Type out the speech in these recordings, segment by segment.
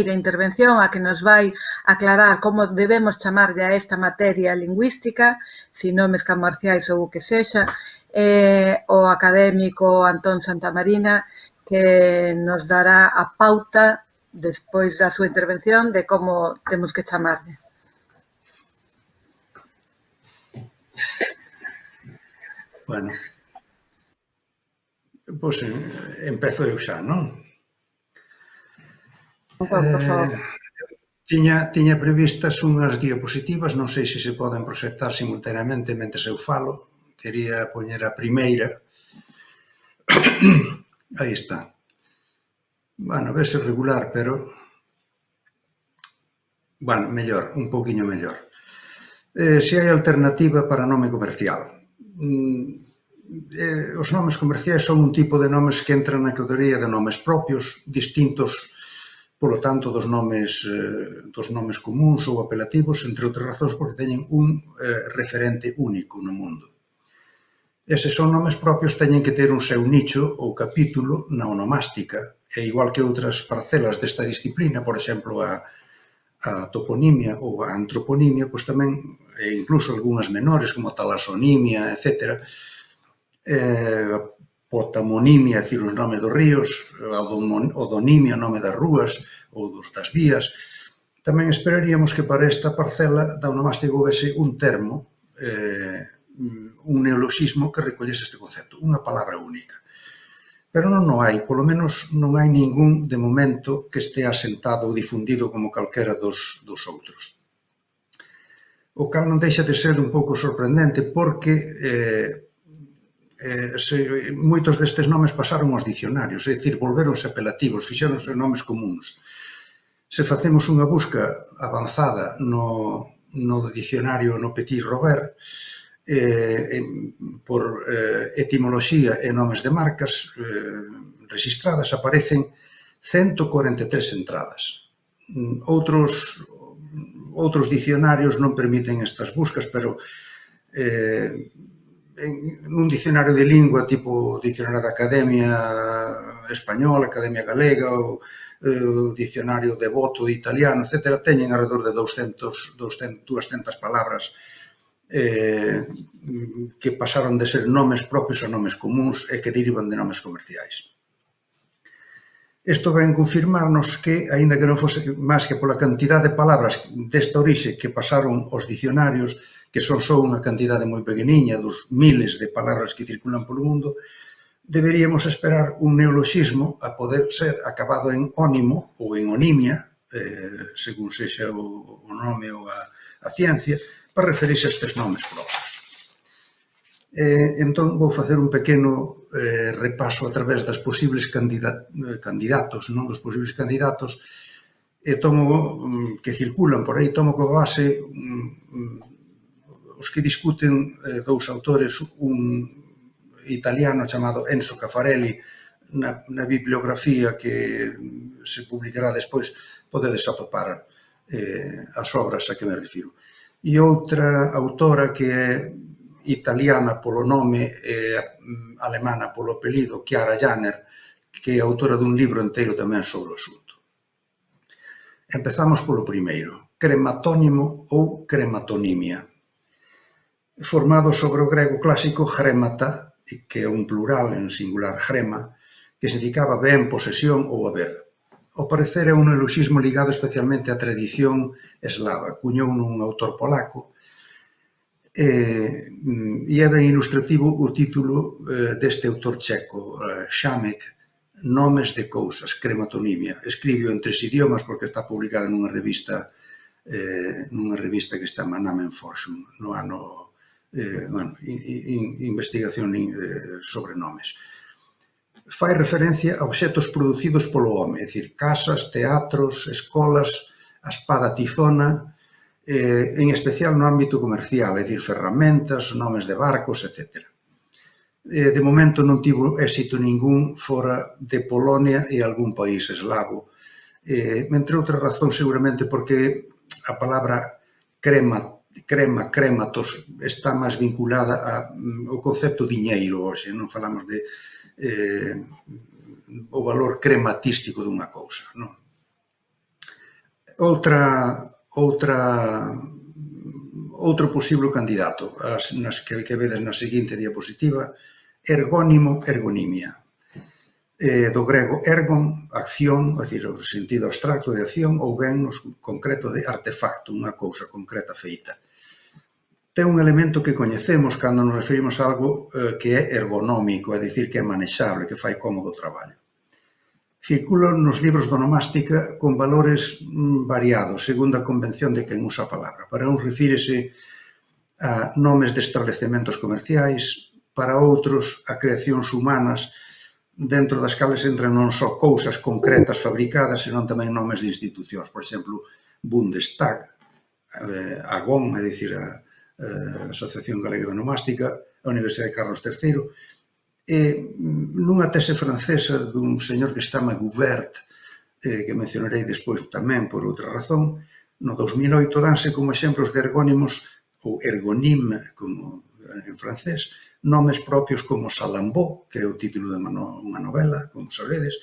primeira intervención, a que nos vai aclarar como debemos chamarlle a esta materia lingüística, se nomes comerciais ou o que sexa, o académico Antón Santamarina, que nos dará a pauta despois da súa intervención de como temos que chamarlle. Bueno, pois empezo eu xa, non? Por favor. Tiña previstas unhas diapositivas, non sei se se poden proxectar simultaneamente mentre eu falo. Quería poñer a primeira. Aí está. Bueno, vese regular, pero... Bueno, mellor, un pouquiño mellor. Se hai alternativa para nome comercial. Os nomes comerciais son un tipo de nomes que entran na categoría de nomes propios, distintos, polo tanto, dos nomes comuns ou apelativos, entre outras razóns, porque teñen un referente único no mundo. Eses son nomes propios, teñen que ter un seu nicho ou capítulo na onomástica, e igual que outras parcelas desta disciplina, por exemplo, a toponimia ou a antroponimia, pois tamén, e incluso algunhas menores, como a talasonimia, etc., potamonimia, é dicir, os nomes dos ríos, odonimia, o nome das rúas ou das vías. Tamén esperaríamos que para esta parcela da onomástica houvese un termo, un neoloxismo que recollese este concepto, unha palabra única. Pero non o hai, polo menos non hai ningún de momento que estea asentado ou difundido como calquera dos outros. O cal non deixa de ser un pouco sorprendente porque moitos destes nomes pasaron aos dicionarios, é dicir, volveronse apelativos, fixéronse nomes comuns. Se facemos unha busca avanzada no dicionario no Petit Robert, por etimoloxía e nomes de marcas registradas, aparecen 143 entradas. Outros dicionarios non permiten estas buscas, pero nun dicionario de lingua tipo dicionario da Academia Española, Academia Galega, ou dicionario devoto de italiano, etc., teñen alrededor de 200 palabras que pasaron de ser nomes propios a nomes comuns e que derivan de nomes comerciais. Isto ven confirmarnos que, aínda que non fose máis que pola cantidad de palabras desta orixe que pasaron aos dicionarios, que son só unha cantidade moi pequeniña dos miles de palabras que circulan polo mundo, deberíamos esperar un neoloxismo a poder ser acabado en ónimo ou en onimia, según sexa o nome ou a ciencia, para referirse a estes nomes propios. Entón, vou facer un pequeno repaso a través das posibles candidatos, non dos posibles candidatos, e tomo, que circulan por aí, tomo como base os que discuten dous autores, un italiano chamado Enzo Caffarelli, na bibliografía que se publicará despois, podedes atopar as obras a que me refiro. E outra autora que é italiana polo nome e alemana polo apelido, Chiara Janner, que é autora dun libro inteiro tamén sobre o asunto. Empezamos polo primeiro, crematónimo ou crematonimia. Formado sobre o grego clásico chremata, que é un plural en singular chrema, que significaba ben, posesión ou haber. Ao parecer é un neoloxismo ligado especialmente á tradición eslava. Cuñou nun autor polaco e é ben ilustrativo o título deste autor checo, Šamek, Nomes de cousas, crematonimia. Escribiu en 3 idiomas porque está publicada nunha revista que se chama Namenforschung, no ano investigación sobre nomes. Fai referencia a obxectos producidos polo home, é dicir, casas, teatros, escolas, a espada tizona, en especial no ámbito comercial, é dicir, ferramentas, nomes de barcos, etc. De momento non tivo éxito ningún fora de Polonia e algún país eslavo, entre outras razóns seguramente porque a palabra crematos está máis vinculada ao concepto diñeiro hoxe, non falamos de o valor crematístico dunha cousa, non? Outro posible candidato, que vedes na seguinte diapositiva, ergónimo, ergonimia. Do grego ergon, acción, é dicir, o sentido abstracto de acción, ou ben no concreto de artefacto, unha cousa concreta feita. Ten un elemento que coñecemos cando nos referimos a algo que é ergonómico, é dicir, que é manexable, que fai cómodo o traballo. Circulan nos libros de onomástica con valores variados, segundo a convención de quen usa a palabra. Para uns refírese a nomes de establecementos comerciais, para outros a creacións humanas, dentro das cales entran non só cousas concretas fabricadas, senón tamén nomes de institucións. Por exemplo, Bundestag, Agón, é dicir, a Asociación Galega de Onomástica, a Universidade de Carlos III, e nunha tese francesa dun señor que se chama Gouvert, que mencionarei despois tamén por outra razón, no 2008 danse como exemplos de ergónimos, ou ergonime, como en francés, nomes propios como Salambó, que é o título de unha novela, como sabedes,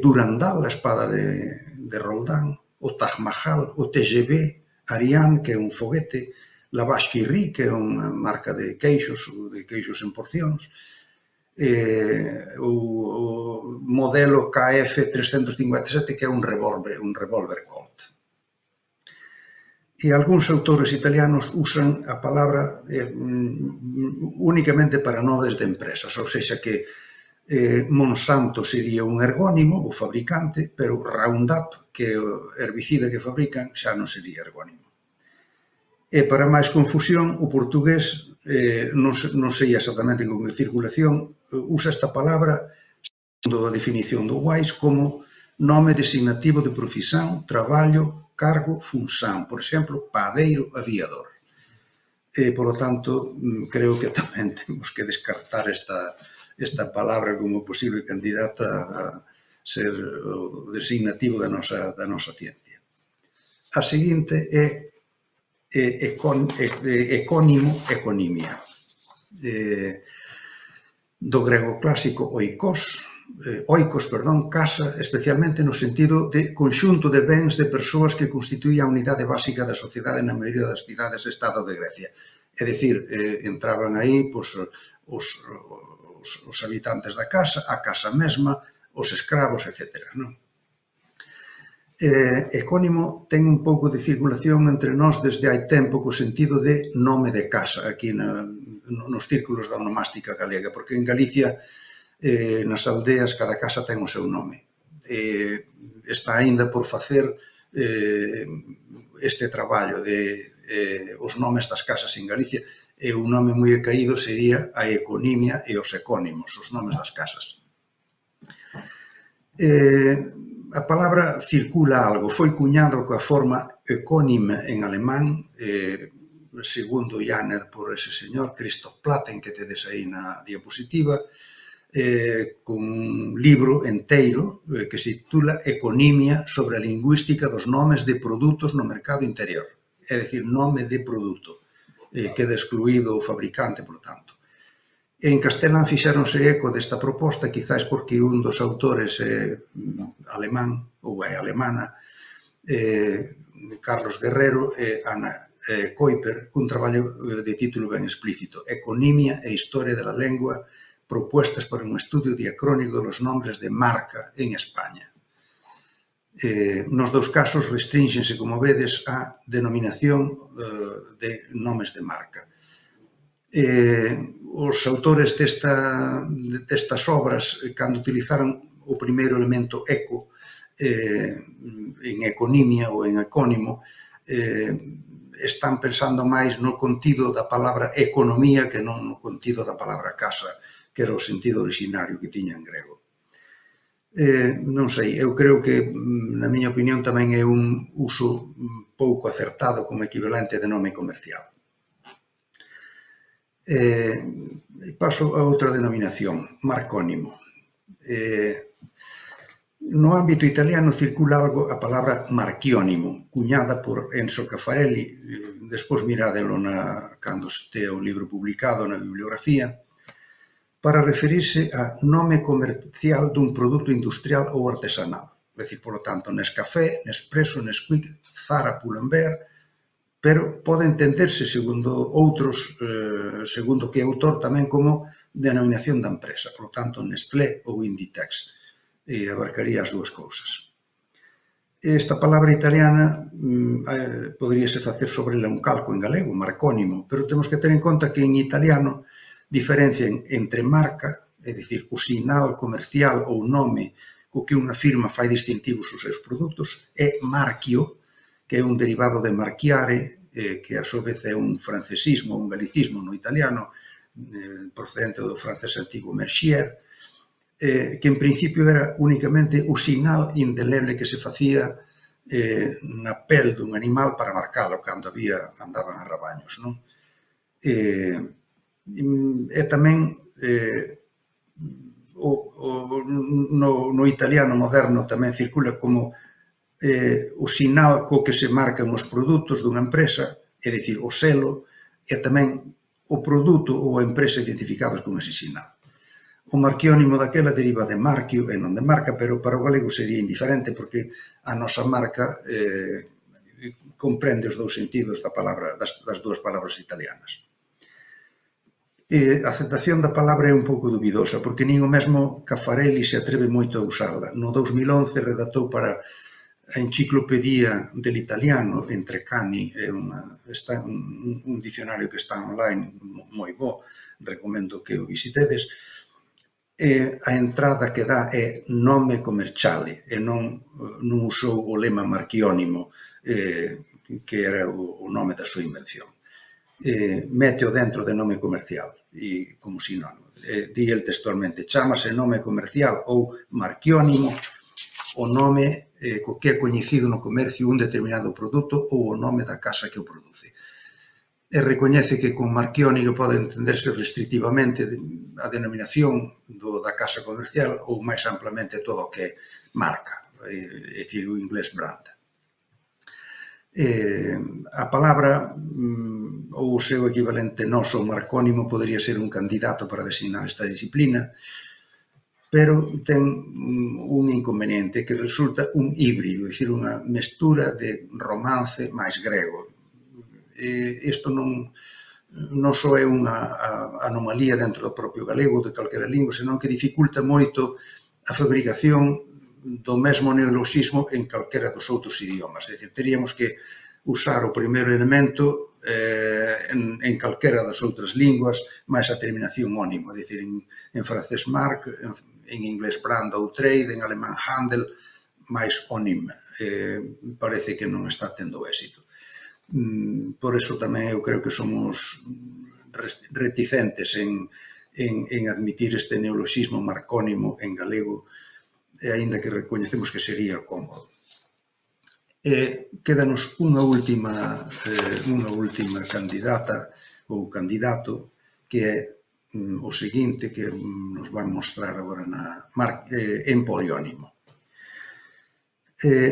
Durandal, a espada de Roldán, o Taj Mahal, o TGV, Ariane, que é un foguete, la Vache qui rit, que é unha marca de queixos en porcións, o modelo KF-357, que é un revólver Colt. E algúns autores italianos usan a palabra únicamente para nomes de empresas, ou seja que Monsanto sería un ergónimo, o fabricante, pero Roundup, que é o herbicida que fabrican, xa non sería ergónimo. E para máis confusión, o portugués, non sei exactamente con que circulación, usa esta palabra, segundo a definición do Wise, como nome designativo de profesión, traballo, cargo, función, por exemplo, padeiro, aviador. Por lo tanto, creo que tamén temos que descartar esta palabra como posible candidata a ser o designativo da nosa ciencia. A seguinte é ecónimo, econimia. Do grego clásico oikos, casa, especialmente no sentido de conxunto de bens de persoas que constituía a unidade básica da sociedade na maioría das cidades-estado de Grecia. É dicir, entraban aí os habitantes da casa, a casa mesma, os escravos, etc. Ecónimo ten un pouco de circulación entre nós desde hai tempo co sentido de nome de casa, aquí nos círculos da onomástica galega, porque en Galicia, nas aldeas, cada casa ten o seu nome. Está aínda por facer este traballo de os nomes das casas en Galicia, e un nome moi caído sería a econimia e os ecónimos, os nomes das casas. A palabra circula algo, foi cuñado coa forma ecónime en alemán, segundo Janner por ese señor, Christoph Platen, que tedes aí na diapositiva, con un libro enteiro que se titula Econimia sobre a lingüística dos nomes de produtos no mercado interior. É dicir, nome de produto, queda excluído o fabricante, por tanto. En castelán fixéronse eco desta proposta, quizás porque un dos autores é alemán, ou é alemana, Carlos Guerrero e Ana Kuiper, cun traballo de título ben explícito, Econimia e Historia de la Lengua, propuestas para un estudio diacrónico dos nombres de marca en España. Nos dous casos restrínxense, como vedes, a denominación de nomes de marca. Os autores destas obras, cando utilizaron o primeiro elemento eco en econimia ou en ecónimo, están pensando máis no contido da palabra economía que non no contido da palabra casa, que era o sentido originario que tiña en grego. Non sei, eu creo que, na miña opinión, tamén é un uso pouco acertado como equivalente de nome comercial. Paso a outra denominación, marcónimo. No ámbito italiano circula algo a palabra marchiónimo, cuñada por Enzo Caffarelli, despois mirádelo cando estea o libro publicado na bibliografía, para referirse a nome comercial dun produto industrial ou artesanal. É dicir, polo tanto, Nescafé, Nespresso, Nesquik, Zara, Pull&Bear, pero pode entenderse, segundo outros, segundo que autor, tamén como denominación da empresa. Por tanto, Nestlé ou Inditex. E abarcaría as dúas cousas. Esta palabra italiana poderíase facer sobre ela un calco en galego, marcónimo, pero temos que ter en conta que en italiano diferencian entre marca, é dicir, o sinal comercial ou nome co que unha firma fai distintivos os seus produtos, e marchio, que é un derivado de marchiare, que a súa vez é un francesismo, un galicismo no italiano, procedente do francés antigo mercier, que en principio era únicamente o sinal indeleble que se facía na pel dun animal para marcalo cando andaban a rabaños. E tamén no italiano moderno tamén circula como o sinal co que se marcan os produtos dunha empresa, é dicir, o selo, e tamén o produto ou a empresa identificados con ese sinal. O marquiónimo daquela deriva de marchio e non de marca, pero para o galego sería indiferente porque a nosa marca comprende os dous sentidos das dúas palabras italianas. A aceptación da palabra é un pouco dubidosa, porque nin o mesmo Caffarelli se atreve moito a usala. No 2011 redactou para a Enciclopedia dell'Italiano, entre Cani, está un dicionario que está online moi bo, recomendo que o visitedes. A entrada que dá é nome comerciale e non usou o lema marquiónimo, que era o nome da súa invención. Méteo dentro de nome comercial e como sinónimo. Di el textualmente, chámase nome comercial ou marquiónimo o nome co que é coñecido no comercio un determinado produto ou o nome da casa que o produce. E recoñece que con marquiónico pode entenderse restrictivamente a denominación da casa comercial ou máis amplamente todo o que é marca, é dicir, o inglés brand. A palabra ou o seu equivalente noso marcónimo podería ser un candidato para designar esta disciplina, pero ten un inconveniente que resulta un híbrido, é dicir, unha mestura de romance máis grego. Isto non só é unha anomalía dentro do propio galego de calquera lingua, senón que dificulta moito a fabricación do mesmo neoloxismo en calquera dos outros idiomas. É dicir, teríamos que usar o primeiro elemento en calquera das outras linguas máis a terminación ónimo, é dicir, en francés marc, en inglés brand ou trade, en alemán handel, máis ónim. Parece que non está tendo éxito. Por iso tamén eu creo que somos reticentes en admitir este neoloxismo marcónimo en galego, aínda que recoñecemos que sería cómodo. Quédanos unha última candidata ou candidato que é o seguinte que nos van mostrar agora na emporiónimo.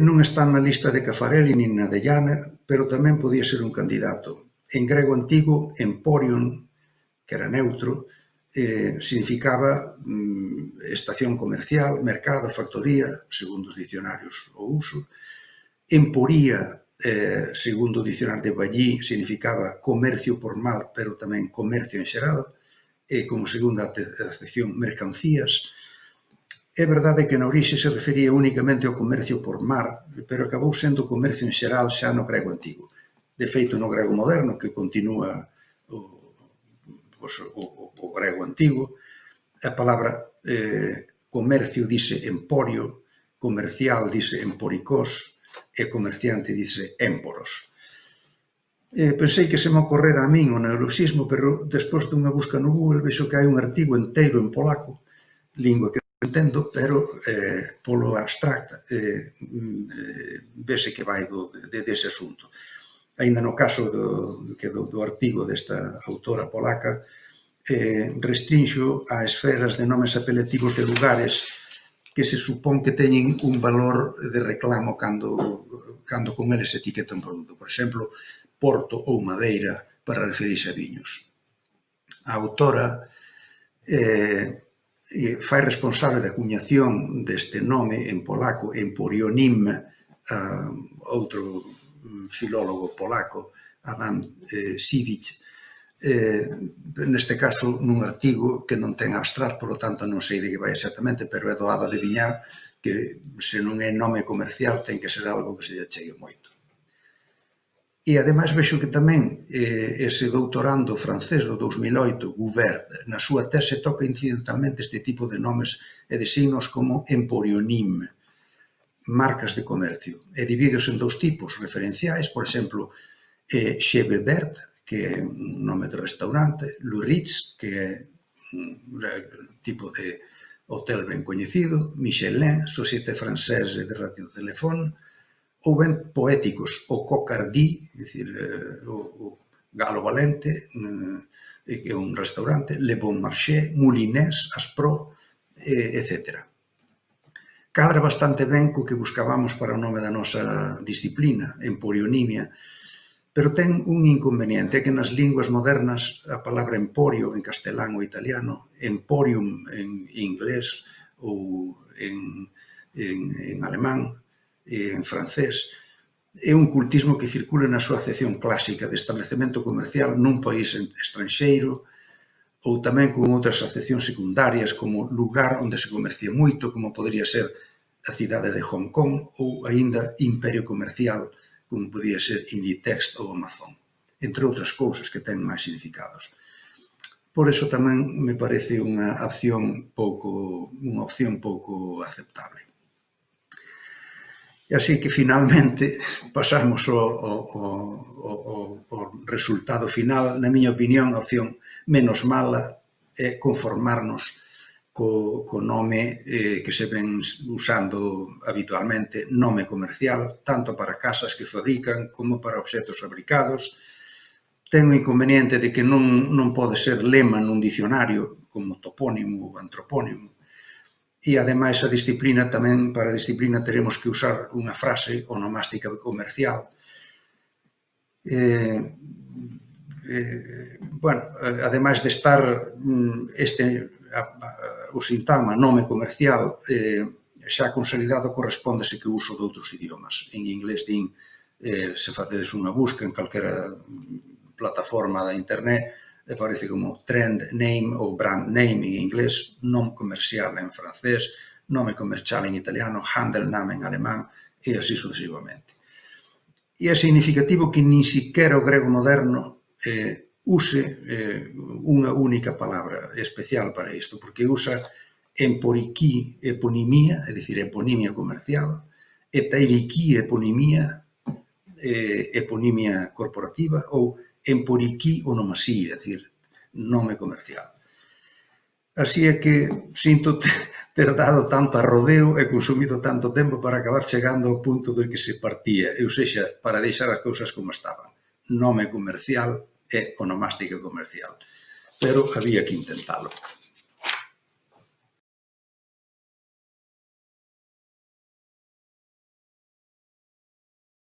Non está na lista de Caffarelli nin na de Janner, pero tamén podía ser un candidato. En grego antigo, emporion, que era neutro, significaba estación comercial, mercado, factoría, segundo os dicionarios o uso. Emporía, segundo o dicionario de Ballí, significaba comercio formal, pero tamén comercio en xeral, e como segunda acepción, mercancías. É verdade que na orixe se refería únicamente ao comercio por mar, pero acabou sendo comercio en xeral xa no grego antigo. De feito, no grego moderno, que continúa o grego antigo, a palabra comercio dice emporio, comercial dice emporicós e comerciante dice émporos. Pensei que se me ocorrera a min o neoloxismo, pero despois dunha busca no Google vexo que hai un artigo inteiro en polaco, lingua que entendo, pero polo abstract vese que vai dese asunto. Ainda no caso do artigo desta autora polaca, restrinxo a esferas de nomes apelativos de lugares que se supón que teñen un valor de reclamo cando con eles se etiqueta un produto. Por exemplo, Porto ou Madeira para referirse a viños. A autora fai responsable da cuñación deste nome en polaco, Emporionim, outro filólogo polaco, Adam Siwicz, neste caso nun artigo que non ten abstract, por lo tanto non sei de que vai exactamente, pero é doado adiviñar que se non é nome comercial ten que ser algo que se lle chegue moito. E ademais vexo que tamén ese doutorando francés do 2008, Gouvert, na súa tese toca incidentalmente este tipo de nomes e de signos como emporionim, marcas de comercio, e divídeos en dous tipos referenciais, por exemplo, Chez Bebert, que é un nome de restaurante, Le Ritz, que é un tipo de hotel ben coñecido, Michelin, Société Française de Radiotelefone, ou ben poéticos, o Cocardí, é dicir, o Galo Valente, que é un restaurante, Le Bon Marché, Moulinés, Aspró, etc. Cadra bastante ben co que buscábamos para o nome da nosa disciplina, emporionimia, pero ten un inconveniente, é que nas linguas modernas a palabra emporio en castelán ou italiano, emporium en inglés ou en alemán, en francés, é un cultismo que circula na súa acepción clásica de establecemento comercial nun país estranxeiro ou tamén con outras acepcións secundarias como lugar onde se comercia moito, como podría ser a cidade de Hong Kong ou aínda imperio comercial, como podía ser Inditex ou Amazon, entre outras cousas que ten máis significados. Por iso tamén me parece unha opción pouco aceptable. E así que, finalmente, pasamos ao resultado final. Na miña opinión, a opción menos mala é conformarnos co nome que se ven usando habitualmente, nome comercial, tanto para casas que fabrican como para obxectos fabricados. Ten o inconveniente de que non pode ser lema nun dicionario, como topónimo ou antropónimo. E, ademais, a disciplina tamén, para a disciplina, teremos que usar unha frase onomástica comercial. Ademais de estar o sintagma nome comercial xa consolidado, correspóndese que o uso de outros idiomas. En inglés din, se facedes unha busca en calquera plataforma da internet, aparece como trend name ou brand name en inglés, nome comercial en francés, nome comercial en italiano, Handelname en alemán e así sucesivamente. E é significativo que nin siquiera o grego moderno use unha única palabra especial para isto, porque usa emporikí eponimía, é dicir, eponimia comercial, etairikí eponimía, eponimia corporativa, ou emporikí onomasía, é dicir, nome comercial. Así é que sinto ter dado tanto arrodeo e consumido tanto tempo para acabar chegando ao punto do que se partía, ou seja, para deixar as cousas como estaban. Nome comercial e onomástica comercial. Pero había que intentalo.